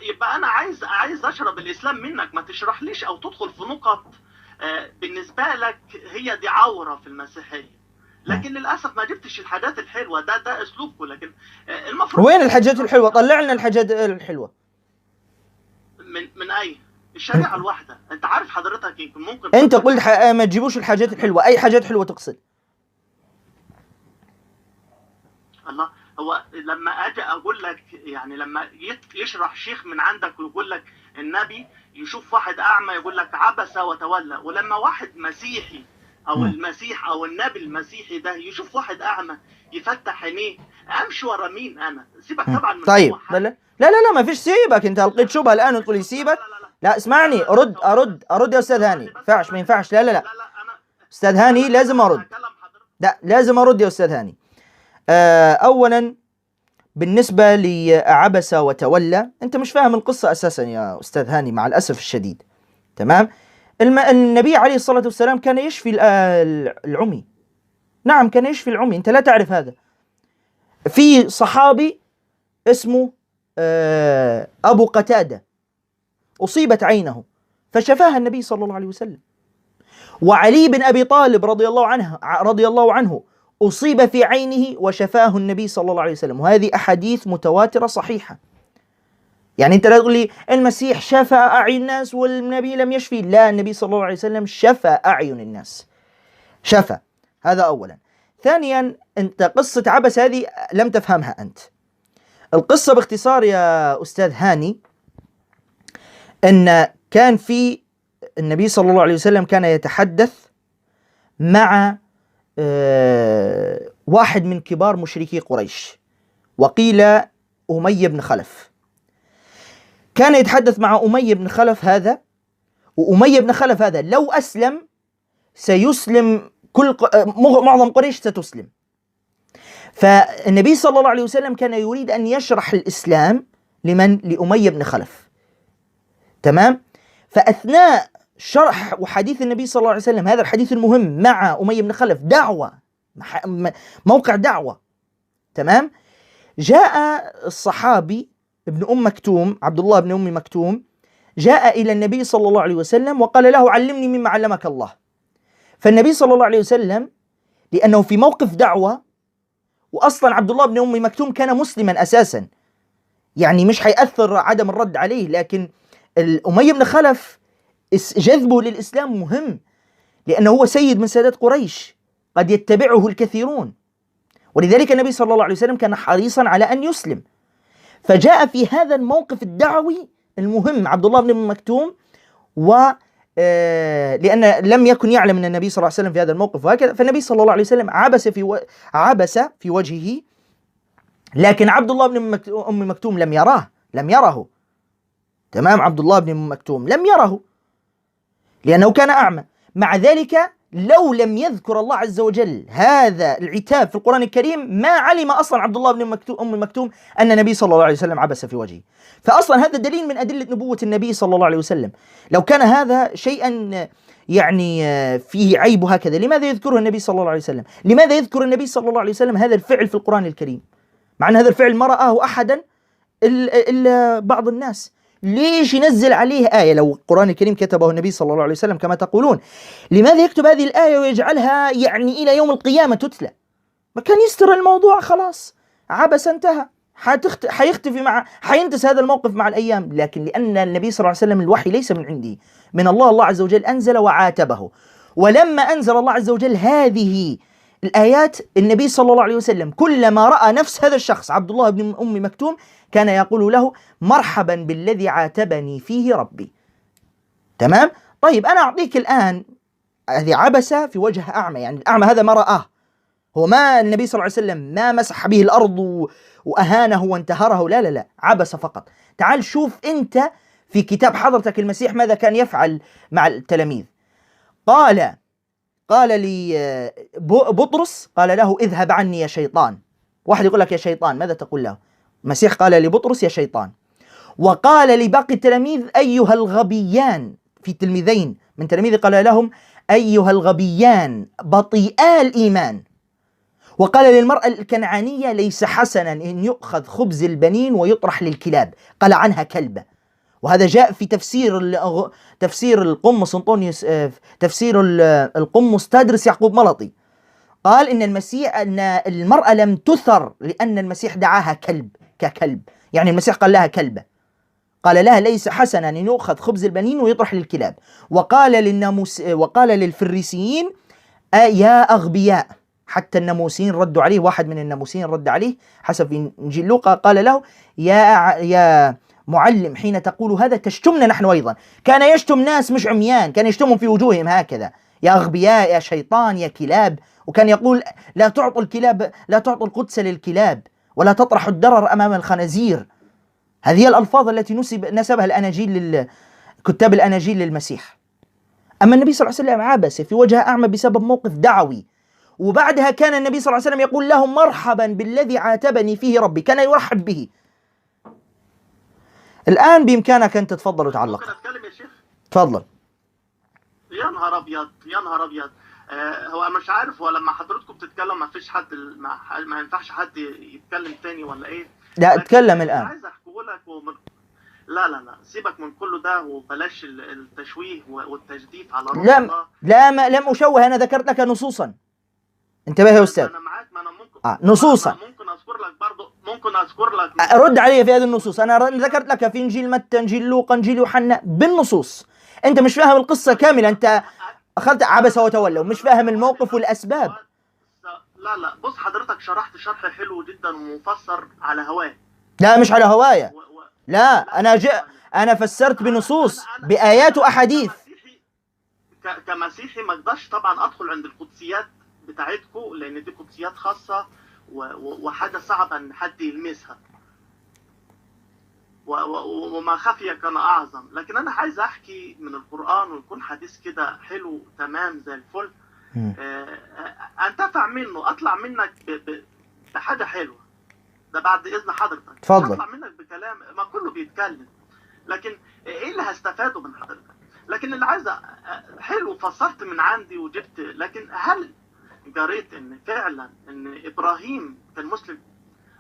يبقى انا عايز اشرب الاسلام منك، ما تشرحليش او تدخل في نقط بالنسبه لك هي دي عوره في المسيحيه. لكن للاسف ما جبتش الحاجات الحلوه، ده اسلوبكم. لكن المفروض وين الحاجات الحلوه؟ طلع لنا الحاجات الحلوه. من اي الشريعه الواحده. انت عارف حضرتك يمكن ممكن انت قلت ما تجيبوش الحاجات الحلوه، اي حاجات حلوه تقصد؟ الله. هو لما اجي اقول لك، يعني لما يشرح شيخ من عندك ويقول لك النبي يشوف واحد اعمى يقول لك عبس وتولى، ولما واحد مسيحي او المسيح او النبي المسيحي ده يشوف واحد اعمى يفتح عينيه، امشي ورا مين انا؟ سيبك طبعا من طيب لا لا لا لا ما فيش سيبك. انت القيت شبهه الان وتقول لي سيبك. لا اسمعني، ارد يا استاذ هاني. ما ينفعش. لا لا لا استاذ هاني لازم ارد. لا لازم ارد يا استاذ هاني. اولا بالنسبه لعبس وتولى، انت مش فاهم القصه اساسا يا استاذ هاني مع الاسف الشديد. تمام. النبي عليه الصلاه والسلام كان يشفي العمي. نعم كان يشفي العمي، انت لا تعرف هذا. في صحابي اسمه ابو قتاده اصيبت عينه فشفاها النبي صلى الله عليه وسلم. وعلي بن ابي طالب رضي الله عنه أصيب في عينه وشفاه النبي صلى الله عليه وسلم. وهذه أحاديث متواترة صحيحة. يعني أنت لا تقول لي المسيح شفى أعين الناس والنبي لم يشفي. لا، النبي صلى الله عليه وسلم شفى أعين الناس، شفى. هذا أولا. ثانيا أنت قصة عبس هذه لم تفهمها أنت. القصة باختصار يا أستاذ هاني، أن كان في النبي صلى الله عليه وسلم كان يتحدث مع واحد من كبار مشركي قريش، وقيل أمية بن خلف. كان يتحدث مع أمية بن خلف هذا، وأمية بن خلف هذا لو أسلم سيسلم معظم قريش ستسلم. فالنبي صلى الله عليه وسلم كان يريد أن يشرح الإسلام لأمية بن خلف. تمام. فأثناء شرح وحديث النبي صلى الله عليه وسلم هذا الحديث المهم مع أمية بن خلف، دعوة، موقع دعوة. تمام. جاء الصحابي ابن مكتوم، عبد الله بن أم مكتوم، جاء إلى النبي صلى الله عليه وسلم وقال له علمني مما علمك الله. فالنبي صلى الله عليه وسلم لأنه في موقف دعوة، وأصلا عبد الله بن أم مكتوم كان مسلما أساسا، يعني مش حيأثر عدم الرد عليه، لكن أمية بن خلف جذبه للإسلام مهم، لأنه هو سيد من سادات قريش قد يتبعه الكثيرون، ولذلك النبي صلى الله عليه وسلم كان حريصا على أن يسلم. فجاء في هذا الموقف الدعوي المهم عبد الله بن مكتوم، لأن لم يكن يعلم أن النبي صلى الله عليه وسلم في هذا الموقف وهكذا، فالنبي صلى الله عليه وسلم عبس في وجهه، لكن عبد الله بن أم مكتوم لم يره. تمام. عبد الله بن أم مكتوم لم يره لأنه كان أعمى. مع ذلك لو لم يذكر الله عز وجل هذا العتاب في القرآن الكريم ما علم أصلا عبد الله بن أم مكتوم أن النبي صلى الله عليه وسلم عبس في وجهه. فأصلا هذا دليل من أدلة نبوة النبي صلى الله عليه وسلم. لو كان هذا شيئا يعني فيه عيب هكذا، لماذا يذكره النبي صلى الله عليه وسلم؟ لماذا يذكر النبي صلى الله عليه وسلم هذا الفعل في القرآن الكريم مع أن هذا الفعل ما رآه أحدا إلا بعض الناس؟ ليش ينزل عليه آية لو القرآن الكريم كتبه النبي صلى الله عليه وسلم كما تقولون؟ لماذا يكتب هذه الآية ويجعلها يعني إلى يوم القيامة تتلى؟ ما كان يستر الموضوع خلاص، عبس انتهى، حيختفي حينتس هذا الموقف مع الأيام. لكن لأن النبي صلى الله عليه وسلم الوحي ليس من عندي، من الله عز وجل أنزل وعاتبه. ولما أنزل الله عز وجل هذه الآيات، النبي صلى الله عليه وسلم كلما رأى نفس هذا الشخص عبد الله بن أم مكتوم كان يقول له مرحبا بالذي عاتبني فيه ربي. تمام. طيب أنا أعطيك الآن هذه عبس في وجه أعمى، يعني الأعمى هذا ما رآه، هو ما النبي صلى الله عليه وسلم ما مسح به الأرض وأهانه وانتهره، لا لا لا، عبس فقط. تعال شوف أنت في كتاب حضرتك المسيح ماذا كان يفعل مع التلاميذ. قال لي بطرس، قال له اذهب عني يا شيطان. واحد يقول لك يا شيطان، ماذا تقول له؟ المسيح قال لبطرس يا شيطان. وقال لباقي التلاميذ أيها الغبيان، في تلميذين من تلاميذه قال لهم أيها الغبيان بطيئا الإيمان. وقال للمرأة الكنعانية: ليس حسنا أن يؤخذ خبز البنين ويطرح للكلاب، قال عنها كلبة. وهذا جاء في تفسير القمص أنطونيوس، تفسير القمص تدرس يعقوب ملطي، قال أن المرأة لم تثر لأن المسيح دعاها ككلب، يعني المسيح قال لها كلبة، قال لها: ليس حسنا أن يؤخذ خبز البنين ويطرح للكلاب. وقال للفريسيين: يا أغبياء. حتى الناموسيين ردوا عليه، واحد من الناموسيين رد عليه حسب إنجيل لوقا، قال له: يا معلم، حين تقول هذا تشتمنا نحن أيضا. كان يشتم ناس مش عميان، كان يشتمهم في وجوههم هكذا: يا أغبياء، يا شيطان، يا كلاب. وكان يقول: لا تعطوا القدس للكلاب، ولا تطرحوا الدرر أمام الخنازير. هذه هي الألفاظ التي نسبها الأناجيل كتاب الأناجيل للمسيح. أما النبي صلى الله عليه وسلم عبس في وجه أعمى بسبب موقف دعوي، وبعدها كان النبي صلى الله عليه وسلم يقول لهم: مرحبا بالذي عاتبني فيه ربي، كان يرحب به. الآن بإمكانك أن تتفضل وتعلق. ممكن أتكلم يا شيخ؟ تفضل. يا نهار أبيض، يا نهار أبيض. هو مش عارف، هو لما حضرتكم بتتكلم ما فيش حد، ما ينفعش حد يتكلم تاني ولا إيه؟ لا، اتكلم الآن. عايز أحكي لك لا سيبك من كل ده، وبلاش التشويه والتجديف على روح الله. لم أشوه، أنا ذكرت لك نصوصا. انتبه يا أستاذ. أنا معاك، ما أنا ممكن نصوصا ممكن أذكر لك برضه، ممكن أذكر لك. رد علي في هذه النصوص. أنا ذكرت لك في إنجيل متى، إنجيل لوقا، إنجيل يوحنا بالنصوص. أنت مش فاهم القصة كاملة، أنت أخذت عبس وتولى ومش فاهم الموقف والأسباب. لا بص، حضرتك شرحت شرح حلو جدا ومفسر على هواه. لا، مش على هواية. لا، أنا فسرت بنصوص، بآيات وأحاديث. كمسيحي ما اقدرش طبعا أدخل عند القدسيات بتاعتكم، لأن دي قدسيات خاصة وحاجة صعبة إن حد يلمسها، وما خفي كان أعظم. لكن أنا عايز أحكي من القرآن ويكون حديث كده حلو تمام زي الفل، أنتفع منه، أطلع منك بحاجة حلوة. ده بعد إذن حضرتك. تفضل. أطلع منك بكلام، ما كله بيتكلم، لكن إيه اللي هستفاده من حضرتك؟ لكن اللي عايز حلو، فسرت من عندي وجبت. لكن هل قريت إن فعلا إن إبراهيم كان مسلم؟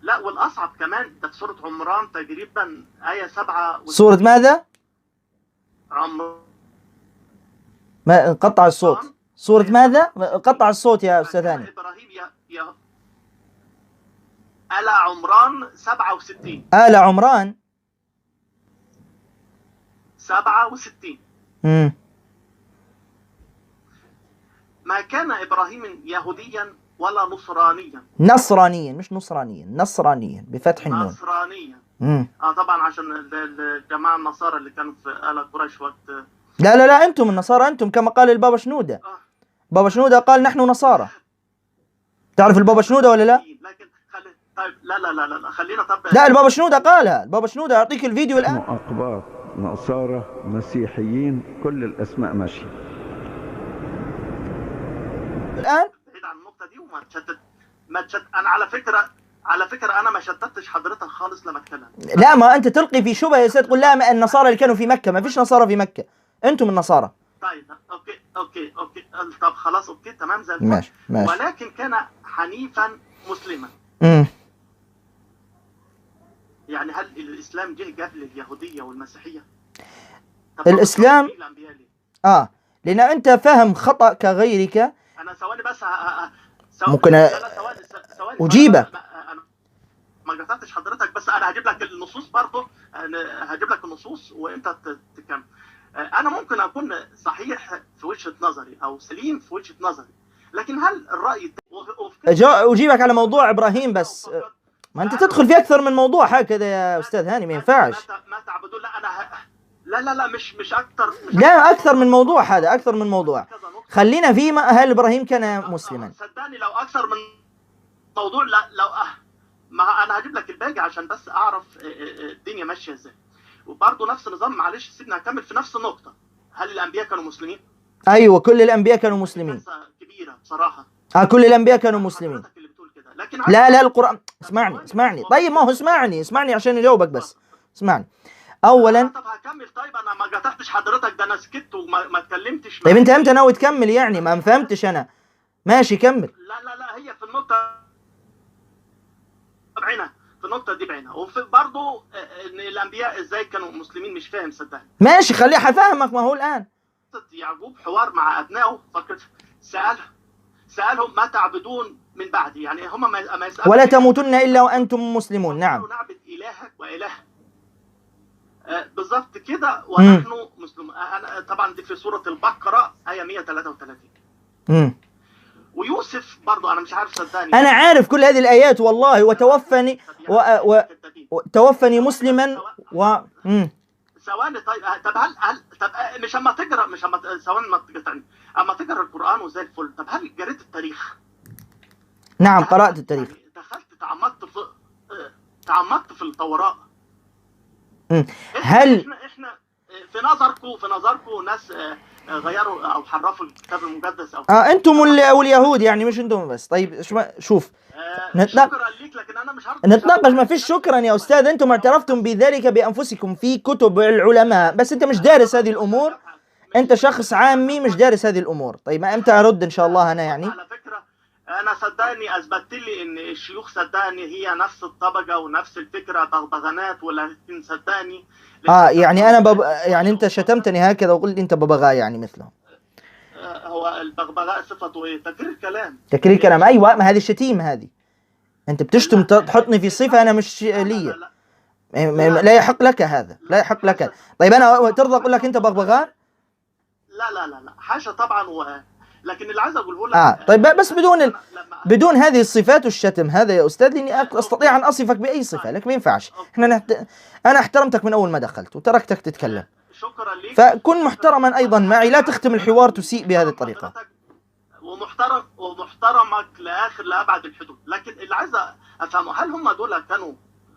لا، والأصعب كمان ده في سورة عمران تقريبا آية 7. سورة ماذا؟ عمران. ما انقطع الصوت. سورة ماذا؟ قطع الصوت يا أستاذ هاني. إبراهيم آل عمران 67. آل عمران 67. ما كان إبراهيم يهوديا ولا نصرانيا. نصرانيا، مش نصرانيا، نصرانيا بفتح النون. نصرانيا. طبعا عشان الجماعة النصارى اللي كانوا في آل قريش وقت. لا، أنتم النصارى، أنتم كما قال البابا شنودة. بابا شنودة قال نحن نصارى. تعرف البابا شنودة ولا لا؟ لكن طيب لا خلينا. طب لا، البابا شنودة قالها. البابا شنودة أعطيك الفيديو الآن. أقباط، نصارى، مسيحيين، كل الأسماء ماشية الآن. بعيد عن النقطة دي وما تشتت. أنا على فكرة أنا ما شتتش حضرتك خالص لما اتكلم. لا، ما أنت تلقي في شبهة يا سيد، تقول لا النصارى اللي كانوا في مكة. ما فيش نصارى في مكة، أنتم النصارى. طيب أوكي طب خلاص، أوكي تمام زي الفل. ماشي. ولكن كان حنيفا مسلما. يعني هل الإسلام جه قبل اليهودية والمسيحية؟ الإسلام لأن أنت فاهم خطأ كغيرك. أنا ثواني بس ممكن ثواني أجيبك. أنا ما قطعتش حضرتك، بس أنا هجيب لك النصوص برضه. هجيب لك النصوص وأنت تكمل. أنا ممكن أكون صحيح في وجهة نظري أو سليم في وجهة نظري، لكن هل الرأي أجيبك على موضوع إبراهيم بس. ما أنت تدخل في أكثر من موضوع هكذا يا أستاذ هاني، ما ينفعش. ما تعبدون. لا أنا لا مش أكثر. لا، أكثر من موضوع، هذا أكثر من موضوع. خلينا في هل إبراهيم كان مسلما. صدقني لو أكثر من موضوع لو ما أنا هجيب لك الباقي عشان بس أعرف الدنيا ماشية إزاي. وبرضه نفس النظام، معلش سيبني أكمل في نفس النقطة. هل الأنبياء كانوا مسلمين؟ أيوة، كل الأنبياء كانوا مسلمين. كبيرة بصراحة. كل الأنبياء كانوا مسلمين. لا القرآن. اسمعني. طيب ما هو اسمعني عشان أجاوبك بس. اسمعني أولا. طب هكمل. طيب أنا ما قطعتش حضرتك، ده أنا سكت وما اتكلمتش. طيب أنت إمتى ناوي تكمل يعني؟ ما فهمتش أنا. ماشي كمل. لا هي في النقطة بعينها، في النقطه دي بعينها. وفي برضه ان الانبياء ازاي كانوا مسلمين مش فاهم صدقني. ماشي خليها هفهمك، ما هو الآن يعقوب حوار مع ابنائه، فكر سالهم ما تعبدون من بعدي، يعني هم ما يسالوا ولا تموتن إلا وأنتم مسلمون. نعم نعبد الهك واله بالظبط كده ونحن مسلمون. طبعا دي في سوره البقره ايه 133. ويوسف برضو انا مش عارف صدقني، أنا عارف كل هذه الآيات والله. وتوفني توفني مسلما ثواني. طيب طب هل طب مش اما تقرا ثواني ما تقطعني، اما تقرا القران وزي الفل. طب هل قريت التاريخ؟ نعم قرأت التاريخ. يعني دخلت تعمقت في التوراة. هل احنا في نظركم ناس غيروا او حرفوا الكتاب المقدس او انتم واليهود يعني، مش انتم بس. طيب شوف شكرا ليك، لكن انا مش هرضى نتناقش. ما فيش شكرا يا استاذ، انتم اعترفتم بذلك بانفسكم في كتب العلماء، بس انت مش دارس هذه الامور، انت شخص عامي مش دارس هذه الامور. طيب ما امتى ارد ان شاء الله انا يعني. على فكرة انا صدقني اثبتت لي ان الشيوخ صدقني هي نفس الطبقة ونفس الفكرة بغبغانات، ولكن صدقني يعني انا يعني انت شتمتني هكذا وقلت انت ببغاء يعني مثلهم. هو البغبغاء صفته ايه؟ تكرير كلام. تكرير كلام، ايوه، ما هذه الشتيمة هذه. انت بتشتم تحطني في صفة انا مش لي. لا يحق لك هذا، لا يحق لك. طيب انا ترضى اقول لك انت بغبغاء؟ لا حاشا طبعا. لكن اللي عايز اقوله لك طيب بس بدون هذه الصفات والشتم هذا يا استاذ، لاني استطيع ان اصفك باي صفه، لكن ما ينفعش. انا احترمتك من اول ما دخلت وتركتك تتكلم، شكرا ليك. فكن محترما ايضا معي، لا تختم الحوار تسيء بهذه الطريقه. ومحترمك لابعد الحدود. لكن اللي عايز افهمه، هل هم دول كانوا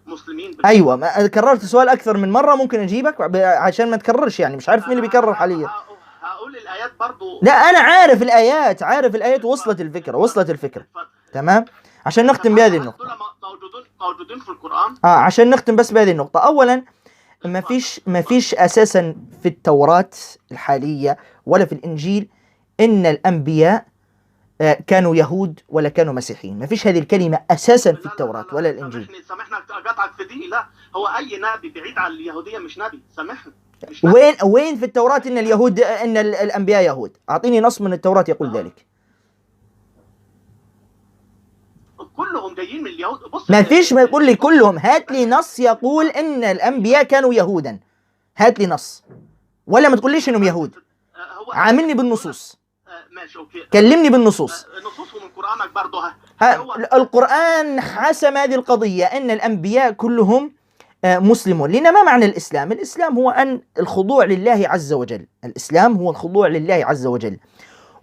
مسلمين ايوه، ما كررت سؤال اكثر من مره، ممكن اجيبك عشان ما تكررش يعني. مش عارف مين اللي بيكرر حاليا. هقول الايات برضو. لا انا عارف الايات وصلت الفكره تمام. عشان نختم بهذه النقطه، موجودين في القران. عشان نختم بس بهذه النقطه. اولا ما فيش اساسا في التوراة الحالية ولا في الانجيل ان الانبياء كانوا يهود ولا كانوا مسيحيين. ما فيش هذه الكلمة اساسا في التوراة ولا الانجيل. سامحنا اقاطعك في دي. لا هو اي نبي بعيد عن اليهودية مش نبي، سامحني. وين في التوراة ان الانبياء يهود؟ اعطيني نص من التوراة يقول ذلك. كلهم جايين من اليهود. بص ما فيش، ما يقول لي كلهم. هات لي نص يقول ان الانبياء كانوا يهودا. هات لي نص، ولا ما تقوليش انهم يهود. عاملني بالنصوص. ماشي اوكي، كلمني بالنصوص. نصوص من قرآنك برضه. القرآن حسم هذه القضية ان الانبياء كلهم مسلمون. لأن ما معنى الإسلام؟ الإسلام هو أن الخضوع لله عز وجل. الإسلام هو الخضوع لله عز وجل،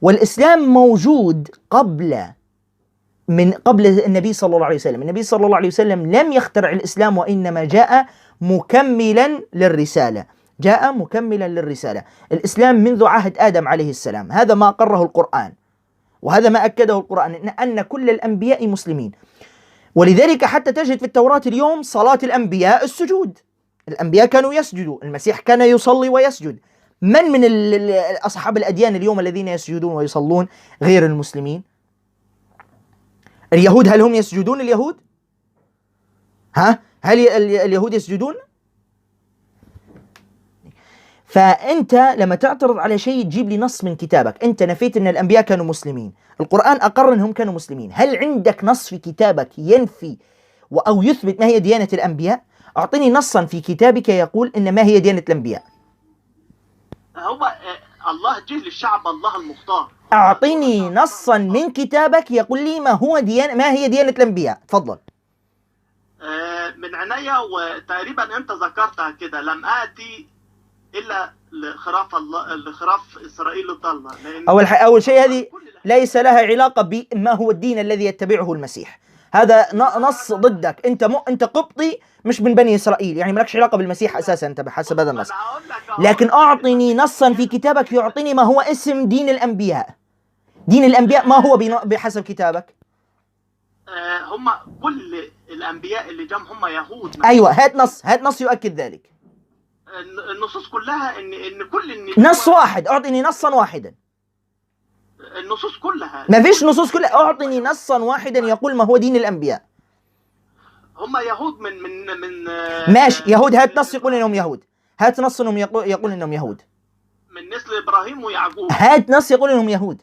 والإسلام موجود قبل النبي صلى الله عليه وسلم. النبي صلى الله عليه وسلم لم يخترع الإسلام، وإنما جاء مكملا للرسالة. الإسلام منذ عهد آدم عليه السلام. هذا ما أقره القرآن، وهذا ما أكده القرآن، أن كل الأنبياء مسلمين. ولذلك حتى تجد في التوراة اليوم صلاة الأنبياء السجود. الأنبياء كانوا يسجدوا، المسيح كان يصلي ويسجد. من أصحاب الأديان اليوم الذين يسجدون ويصلون غير المسلمين؟ اليهود، هل هم يسجدون؟ اليهود هل اليهود يسجدون؟ فأنت لما تعترض على شيء تجيب لي نص من كتابك. أنت نفيت أن الأنبياء كانوا مسلمين، القرآن أقر أنهم كانوا مسلمين. هل عندك نص في كتابك ينفي أو يثبت ما هي ديانة الأنبياء؟ أعطني نصا في كتابك يقول إن ما هي ديانة الأنبياء. هو الله جه للشعب، الله المختار. أعطيني نصا من كتابك يقول لي ما هي ديانة الأنبياء. تفضل. من عينيا، وتقريبا أنت ذكرتها كده. لم آتي إلا لخراف إسرائيل الضالة. أول شيء هذه ليس لها علاقة بما هو الدين الذي يتبعه المسيح. هذا نص ضدك. أنت قبطي مش من بني إسرائيل، يعني مالكش علاقة بالمسيح أساسا أنت بحسب هذا النص. لكن أعطني نصا في كتابك يعطيني ما هو اسم دين الأنبياء. دين الأنبياء ما هو بحسب كتابك؟ هم كل الأنبياء اللي جم هم يهود. أيوة، هات نص يؤكد ذلك. النصوص كلها ان كل نص واحد. اعطني نصا واحدا. النصوص كلها. ما فيش نصوص كلها. اعطني نصا واحدا يقول ما هو دين الانبياء. هم يهود من ماشي يهود، هات نص يقول انهم يهود، هات نص انهم يقول انهم يهود، من نسل ابراهيم ويعقوب. هات نص يقول انهم يهود.